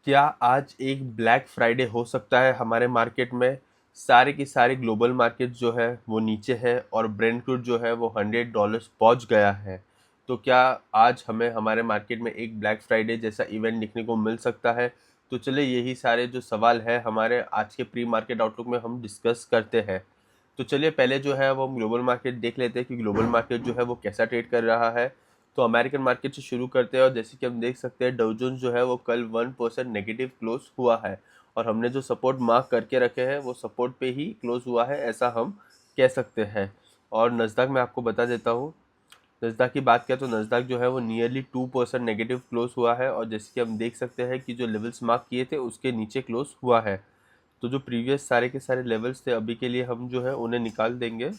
क्या आज एक ब्लैक फ्राइडे हो सकता है हमारे मार्केट में? सारे की सारी ग्लोबल मार्केट जो है वो नीचे है और ब्रेंट क्रूड जो है वो $100 पहुंच गया है। तो क्या आज हमें हमारे मार्केट में एक ब्लैक फ्राइडे जैसा इवेंट देखने को मिल सकता है? तो चलिए यही सारे जो सवाल है हमारे आज के प्री मार्केट आउटलुक में हम डिस्कस करते हैं। तो चलिए पहले जो है वो हम ग्लोबल मार्केट देख लेते हैं कि ग्लोबल मार्केट जो है वो कैसा ट्रेड कर रहा है। तो अमेरिकन मार्केट से शुरू करते हैं और जैसे कि हम देख सकते हैं डाउ जोन्स जो है वो कल 1% नेगेटिव क्लोज हुआ है और हमने जो सपोर्ट मार्क करके रखे हैं वो सपोर्ट पे ही क्लोज हुआ है, ऐसा हम कह सकते हैं। और नस्दक में आपको बता देता हूँ, नस्दक की बात करें तो नस्दक जो है वो नियरली 2% नेगेटिव क्लोज हुआ है और जैसे कि हम देख सकते हैं कि जो लेवल्स मार्क किए थे उसके नीचे क्लोज हुआ है। तो जो प्रीवियस सारे के सारे लेवल्स थे अभी के लिए हम जो है उन्हें निकाल देंगे।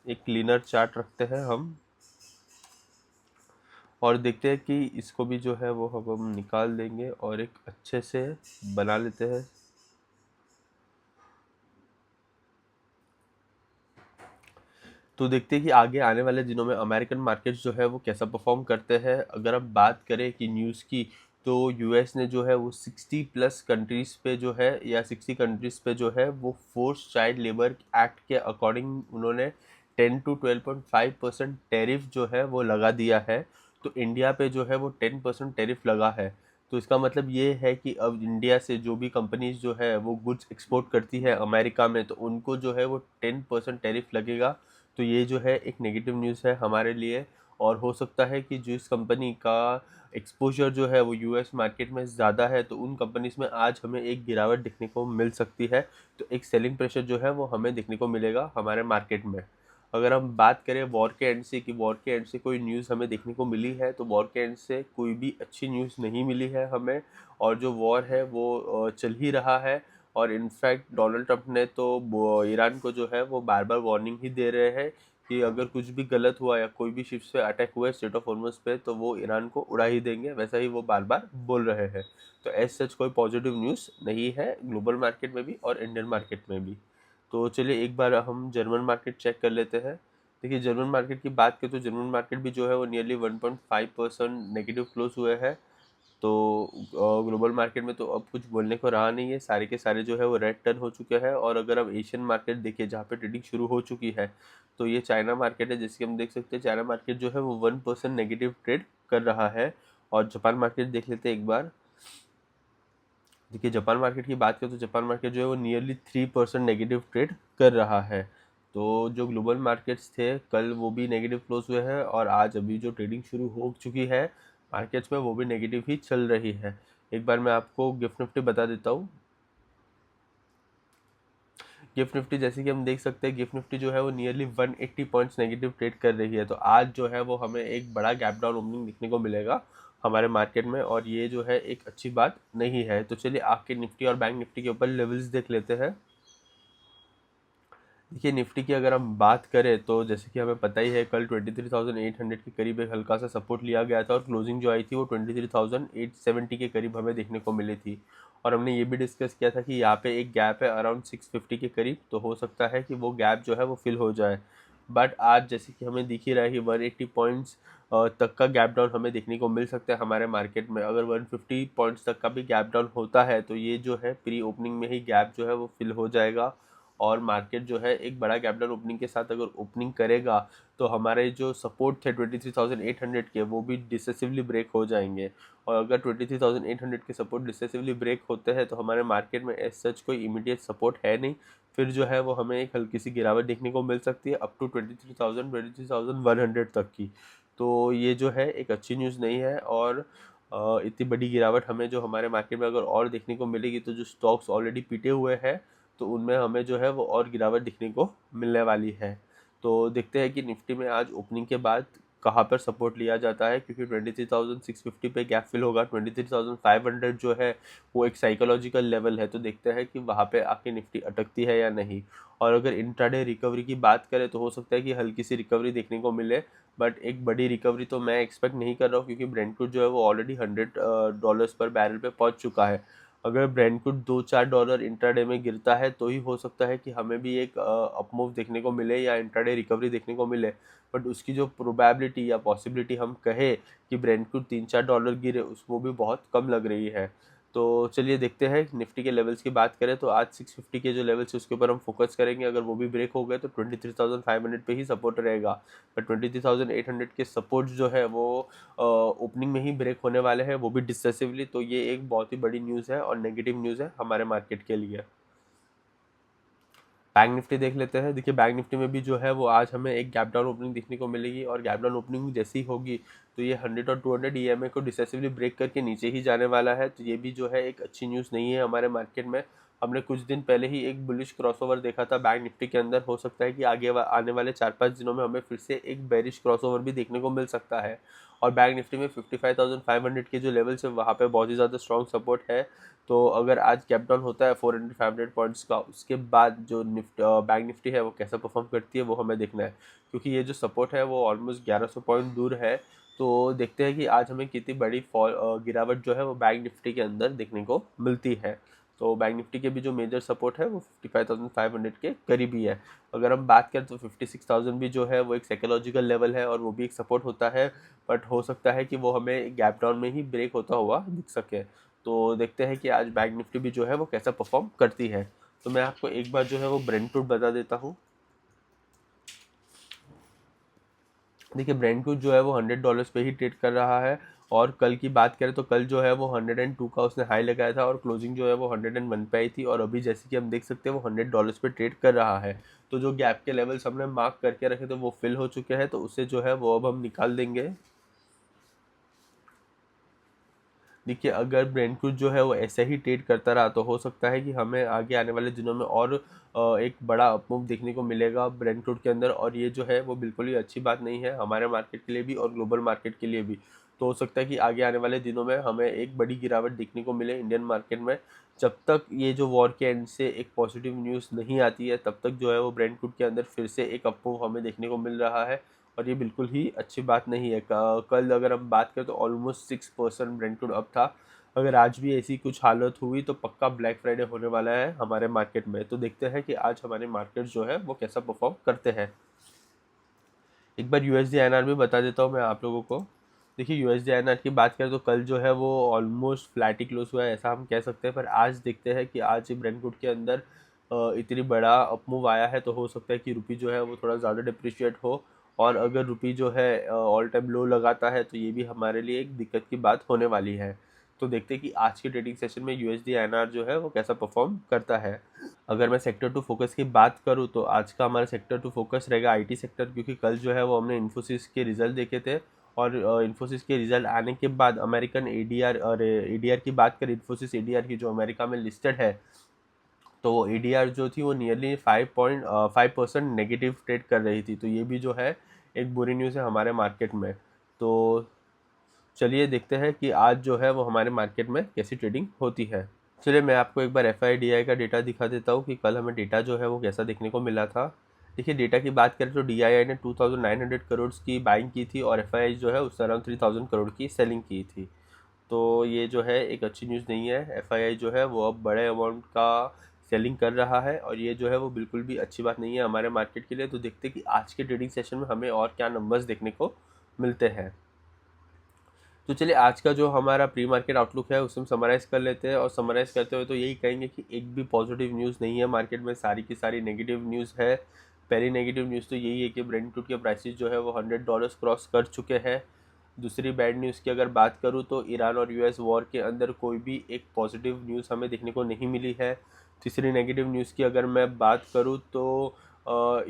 एक क्लीनर चार्ट रखते हैं हम और देखते हैं कि इसको भी जो है वो हम निकाल देंगे और एक अच्छे से बना लेते हैं। तो देखते हैं कि आगे आने वाले दिनों में अमेरिकन मार्केट जो है वो कैसा परफॉर्म करते हैं। अगर अब बात करें कि न्यूज़ की, तो यूएस ने जो है वो 60 प्लस कंट्रीज़ पे जो है या 60 कंट्रीज़ पे जो है वो फोर्स चाइल्ड लेबर एक्ट के अकॉर्डिंग उन्होंने 10 to 12.5% टैरिफ जो है वो लगा दिया है। तो इंडिया पे जो है वो 10% टैरिफ लगा है। तो इसका मतलब ये है कि अब इंडिया से जो भी कंपनीज जो है वो गुड्स एक्सपोर्ट करती है अमेरिका में, तो उनको जो है वो 10% टैरिफ लगेगा। तो ये जो है एक नेगेटिव न्यूज़ है हमारे लिए। और हो सकता है कि जिस कंपनी का एक्सपोजर जो है वो यूएस मार्केट में ज़्यादा है तो उन कंपनीज में आज हमें एक गिरावट देखने को मिल सकती है। तो एक सेलिंग प्रेशर जो है वो हमें देखने को मिलेगा हमारे मार्केट में। अगर हम बात करें वॉर के एंड से कि वॉर के एंड से कोई न्यूज़ हमें देखने को मिली है, तो वॉर के एंड से कोई भी अच्छी न्यूज़ नहीं मिली है हमें। और जो वॉर है वो चल ही रहा है। और इनफैक्ट डोनाल्ड ट्रंप ने तो ईरान को जो है वो बार बार वार्निंग ही दे रहे हैं कि अगर कुछ भी गलत हुआ या कोई भी शिप्स पे अटैक हुआ है स्टेट ऑफ हॉर्मुज पे तो वो ईरान को उड़ा ही देंगे, वैसा ही वो बार बार बोल रहे हैं। तो एज सच कोई पॉजिटिव न्यूज़ नहीं है ग्लोबल मार्केट में भी और इंडियन मार्केट में भी। तो चलिए एक बार हम जर्मन मार्केट चेक कर लेते हैं। देखिए जर्मन मार्केट की बात करें तो जर्मन मार्केट भी जो है वो नियरली 1.5% नेगेटिव क्लोज हुए हैं। तो ग्लोबल मार्केट में तो अब कुछ बोलने को रहा नहीं है, सारे के सारे जो है वो रेड टर्न हो चुके हैं। और अगर हम एशियन मार्केट देखिए जहाँ पे ट्रेडिंग शुरू हो चुकी है, तो ये चाइना मार्केट है। जैसे कि हम देख सकते हैं चाइना मार्केट जो है वो 1% नेगेटिव ट्रेड कर रहा है। और जापान मार्केट देख लेते हैं एक बार। देखिए जापान मार्केट की बात करें तो जापान मार्केट जो है वो नियरली 3% नेगेटिव ट्रेड कर रहा है। तो जो ग्लोबल मार्केट्स थे कल वो भी नेगेटिव क्लोज हुए हैं और आज अभी जो ट्रेडिंग शुरू हो चुकी है मार्केट्स में वो भी नेगेटिव ही चल रही है। एक बार मैं आपको गिफ्ट निफ्टी बता देता हूँ। गिफ्ट निफ्टी जैसे कि हम देख सकते हैं गिफ्ट निफ्टी जो है वो नियरली 180 पॉइंट्स नेगेटिव ट्रेड कर रही है। तो आज जो है वो हमें एक बड़ा गैप डाउन ओपनिंग देखने को मिलेगा हमारे मार्केट में और ये जो है एक अच्छी बात नहीं है। तो चलिए आपके निफ्टी और बैंक निफ्टी के ऊपर लेवल्स देख लेते हैं। देखिए निफ्टी की अगर हम बात करें तो जैसे कि हमें पता ही है कल 23,800 के करीब एक हल्का सा सपोर्ट लिया गया था और क्लोजिंग जो आई थी वो 23,870 के करीब हमें देखने को मिली थी। और हमने ये भी डिस्कस किया था कि यहाँ पे एक गैप है अराउंड 650 के करीब, तो हो सकता है कि वो गैप जो है वो फिल हो जाए। बट आज जैसे कि हमें दिख ही रहा है कि 180 पॉइंट्स तक का गैप डाउन हमें देखने को मिल सकता है हमारे मार्केट में। अगर 150 पॉइंट्स तक का भी गैप डाउन होता है तो ये जो है प्री ओपनिंग में ही गैप जो है वो फिल हो जाएगा। और मार्केट जो है एक बड़ा गैप डाउन ओपनिंग के साथ अगर ओपनिंग करेगा तो हमारे जो सपोर्ट थे 23,800 के वो भी डिसेसिवली ब्रेक हो जाएंगे। और अगर 23,800 के सपोर्ट डिसेसिवली ब्रेक होते हैं तो हमारे मार्केट में एज सच कोई इमीडिएट सपोर्ट है नहीं। फिर जो है वो हमें एक हल्की सी गिरावट देखने को मिल सकती है अप टू 23,100 तक की। तो ये जो है एक अच्छी न्यूज़ नहीं है। और इतनी बड़ी गिरावट हमें जो हमारे मार्केट में अगर और देखने को मिलेगी तो जो स्टॉक्स ऑलरेडी पीटे हुए हैं तो उनमें हमें जो है वो और गिरावट दिखने को मिलने वाली है। तो देखते हैं कि निफ्टी में आज ओपनिंग के बाद कहाँ पर सपोर्ट लिया जाता है, क्योंकि 23,650 पे गैप फिल होगा। 23,500 जो है वो एक साइकोलॉजिकल लेवल है, तो देखते हैं कि वहाँ पे आके निफ्टी अटकती है या नहीं। और अगर इंट्राडे रिकवरी की बात करें तो हो सकता है कि हल्की सी रिकवरी देखने को मिले, बट एक बड़ी रिकवरी तो मैं एक्सपेक्ट नहीं कर रहा हूँ क्योंकि ब्रेंट क्रूड जो है वो ऑलरेडी $100 पर बैरल पे पहुँच चुका है। अगर ब्रेंटवुड 2-4 डॉलर इंट्राडे में गिरता है तो ही हो सकता है कि हमें भी एक अपमूव देखने को मिले या इंट्राडे रिकवरी देखने को मिले। बट उसकी जो प्रोबेबिलिटी या पॉसिबिलिटी हम कहे कि ब्रेंटवुड 3-4 डॉलर गिरे, उस वो भी बहुत कम लग रही है। तो चलिए देखते हैं निफ्टी के लेवल्स की बात करें तो आज 650 के जो लेवल्स है उसके ऊपर हम फोकस करेंगे। अगर वो भी ब्रेक हो गए तो 23,500 पे ही सपोर्ट रहेगा। पर 23,800 के सपोर्ट जो है वो ओपनिंग में ही ब्रेक होने वाले हैं, वो भी डिसेसिवली। तो ये एक बहुत ही बड़ी न्यूज़ है और नेगेटिव न्यूज़ है हमारे मार्केट के लिए। बैंक निफ्टी देख लेते हैं। देखिए बैंक निफ्टी में भी जो है वो आज हमें एक गैप डाउन ओपनिंग देखने को मिलेगी और गैप डाउन ओपनिंग जैसी ही होगी तो ये 100 और 200 ईएमए को डिसेसिवली ब्रेक करके नीचे ही जाने वाला है। तो ये भी जो है एक अच्छी न्यूज़ नहीं है हमारे मार्केट में। हमने कुछ दिन पहले ही एक बुलिश क्रॉसओवर देखा था बैंक निफ्टी के अंदर। हो सकता है कि आने वाले 4-5 दिनों में हमें फिर से एक बेरिश क्रॉसओवर भी देखने को मिल सकता है। और बैंक निफ्टी में 55,500 के जो लेवल्स है वहाँ पे बहुत ही ज़्यादा स्ट्रॉन्ग सपोर्ट है। तो अगर आज गैप डाउन होता है 400-500 पॉइंट्स का, उसके बाद जो बैंक निफ्टी है वो कैसा परफॉर्म करती है वो हमें देखना है। क्योंकि ये जो सपोर्ट है वो ऑलमोस्ट 1100 पॉइंट दूर है। तो देखते हैं कि आज हमें कितनी बड़ी गिरावट जो है वो बैंक निफ्टी के अंदर देखने को मिलती है। तो बैंक निफ्टी के भी जो मेजर सपोर्ट है वो 55,500 के करीब ही है। अगर हम बात करें तो 56,000 भी जो है वो एक साइकोलॉजिकल लेवल है और वो भी एक सपोर्ट होता है। बट हो सकता है कि वो हमें गैप डाउन में ही ब्रेक होता हुआ दिख सके। तो देखते हैं कि आज बैंक निफ्टी भी जो है वो कैसा परफॉर्म करती है। तो मैं आपको एक बार जो है वो ब्रेंटवुड बता देता हूँ। देखिए ब्रेंटवुड जो है वो $100 पे ही ट्रेड कर रहा है। और कल की बात करें तो कल जो है वो 102 का उसने हाई लगाया था और क्लोजिंग जो है वो 101 पे आई थी। और अभी जैसे कि हम देख सकते हैं वो $100 पे ट्रेड कर रहा है। तो जो गैप के लेवल्स हमने मार्क करके रखे थे वो फिल हो चुके हैं, तो उससे जो है वो अब हम निकाल देंगे। देखिए अगर ब्रेंटवुड जो है वो ऐसे ही ट्रेड करता रहा तो हो सकता है कि हमें आगे आने वाले दिनों में और एक बड़ा अपमूव देखने को मिलेगा ब्रेंटवुड के अंदर। और ये जो है वो बिल्कुल ही अच्छी बात नहीं है हमारे मार्केट के लिए भी और ग्लोबल मार्केट के लिए भी। तो हो सकता है कि आगे आने वाले दिनों में हमें एक बड़ी गिरावट देखने को मिले इंडियन मार्केट में। जब तक ये जो वॉर के एंड से एक पॉजिटिव न्यूज़ नहीं आती है तब तक जो है वो ब्रेंटवुड के अंदर फिर से एक अपमूव हमें देखने को मिल रहा है। और ये बिल्कुल ही अच्छी बात नहीं है। कल अगर हम बात करें तो ऑलमोस्ट 6% ब्रेंटवुड अप था। अगर आज भी ऐसी कुछ हालत हुई तो पक्का ब्लैक फ्राइडे होने वाला है हमारे मार्केट में। तो देखते हैं कि आज हमारे मार्केट जो है वो कैसा परफॉर्म करते हैं। एक बार यूएसडी आईएनआर भी बता देता हूँ मैं आप लोगों को। देखिए यूएसडी आईएनआर की बात करें तो कल जो है वो ऑलमोस्ट फ्लैट ही क्लोज हुआ है ऐसा हम कह सकते हैं। पर आज देखते हैं कि आज ब्रेंटवुड के अंदर इतनी बड़ा अपमूव आया है तो हो सकता है कि रुपी जो है वो थोड़ा ज़्यादा डिप्रिशिएट हो। और अगर रुपी जो है ऑल टाइम लो लगाता है तो ये भी हमारे लिए एक दिक्कत की बात होने वाली है। तो देखते हैं कि आज के ट्रेडिंग सेशन में यूएसडी आईएनआर जो है वो कैसा परफॉर्म करता है। अगर मैं सेक्टर टू फोकस की बात करूँ तो आज का हमारा सेक्टर टू फोकस रहेगा आईटी सेक्टर। क्योंकि कल जो है वो हमने इन्फोसिस के रिजल्ट देखे थे। और इन्फोसिस के रिजल्ट आने के बाद अमेरिकन एडीआर और एडीआर की बात करें, इन्फोसिस एडीआर की जो अमेरिका में लिस्टेड है, तो वो एडीआर जो थी वो नियरली 5% नेगेटिव ट्रेड कर रही थी। तो ये भी जो है एक बुरी न्यूज़ है हमारे मार्केट में। तो चलिए देखते हैं कि आज जो है वो हमारे मार्केट में कैसी ट्रेडिंग होती है। चलिए मैं आपको एक बार एफआईडीआई का डेटा दिखा देता हूँ कि कल हमें डेटा जो है वो कैसा देखने को मिला था। देखिए डेटा की बात करें तो डीआईआई ने 2900 करोड़ की बाइंग की थी और एफआईआई जो है उससे अराउंड 3000 करोड़ की सेलिंग की थी। तो ये जो है एक अच्छी न्यूज़ नहीं है। एफआईआई जो है वो अब बड़े अमाउंट का सेलिंग कर रहा है और ये जो है वो बिल्कुल भी अच्छी बात नहीं है हमारे मार्केट के लिए। तो देखते हैं कि आज के ट्रेडिंग सेशन में हमें और क्या नंबर्स देखने को मिलते हैं। तो चलिए आज का जो हमारा प्री मार्केट आउटलुक है उसे हम समराइज़ कर लेते हैं। और समराइज़ करते हुए तो यही कहेंगे कि एक भी पॉजिटिव न्यूज़ नहीं है मार्केट में, सारी की सारी नेगेटिव न्यूज़ है। पहली नेगेटिव न्यूज़ तो यही है कि ब्रेंटवुड के प्राइसेस जो है वो $100 क्रॉस कर चुके हैं। दूसरी बैड न्यूज़ की अगर बात करूँ तो ईरान और यूएस वॉर के अंदर कोई भी एक पॉजिटिव न्यूज़ हमें देखने को नहीं मिली है। तीसरी नेगेटिव न्यूज़ की अगर मैं बात करूँ तो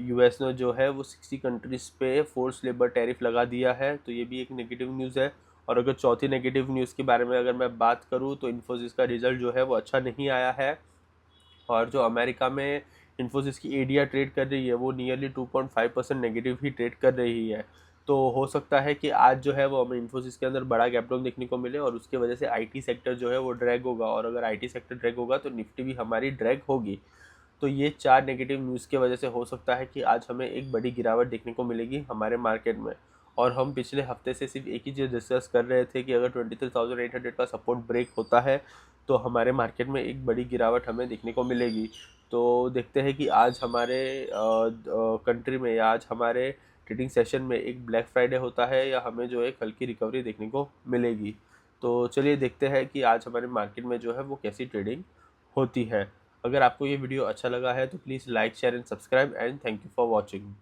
यूएस ने जो है वो 60 कंट्रीज़ पे फोर्स लेबर टैरिफ लगा दिया है, तो ये भी एक नेगेटिव न्यूज़ है। और अगर चौथी नेगेटिव न्यूज़ के बारे में अगर मैं बात करूँ तो इन्फोसिस का रिजल्ट जो है वो अच्छा नहीं आया है। और जो अमेरिका में इन्फोसिस की एडीआर ट्रेड कर रही है वो नियरली 2.5% नेगेटिव ही ट्रेड कर रही है। तो हो सकता है कि आज जो है वो हमें इन्फोसिस के अंदर बड़ा गैप डाउन देखने को मिले और उसकी वजह से आईटी सेक्टर जो है वो ड्रैग होगा। और अगर आईटी सेक्टर ड्रैग होगा तो निफ्टी भी हमारी ड्रैग होगी। तो ये चार नेगेटिव न्यूज़ की वजह से हो सकता है कि आज हमें एक बड़ी गिरावट देखने को मिलेगी हमारे मार्केट में। और हम पिछले हफ्ते से सिर्फ एक ही चीज़ डिस्कस कर रहे थे कि अगर 23,800 का सपोर्ट ब्रेक होता है तो हमारे मार्केट में एक बड़ी गिरावट हमें देखने को मिलेगी। तो देखते हैं कि आज हमारे कंट्री में या आज हमारे ट्रेडिंग सेशन में एक ब्लैक फ्राइडे होता है या हमें जो है हल्की रिकवरी देखने को मिलेगी। तो चलिए देखते हैं कि आज हमारे मार्केट में जो है वो कैसी ट्रेडिंग होती है। अगर आपको ये वीडियो अच्छा लगा है तो please like share and subscribe and thank you for watching.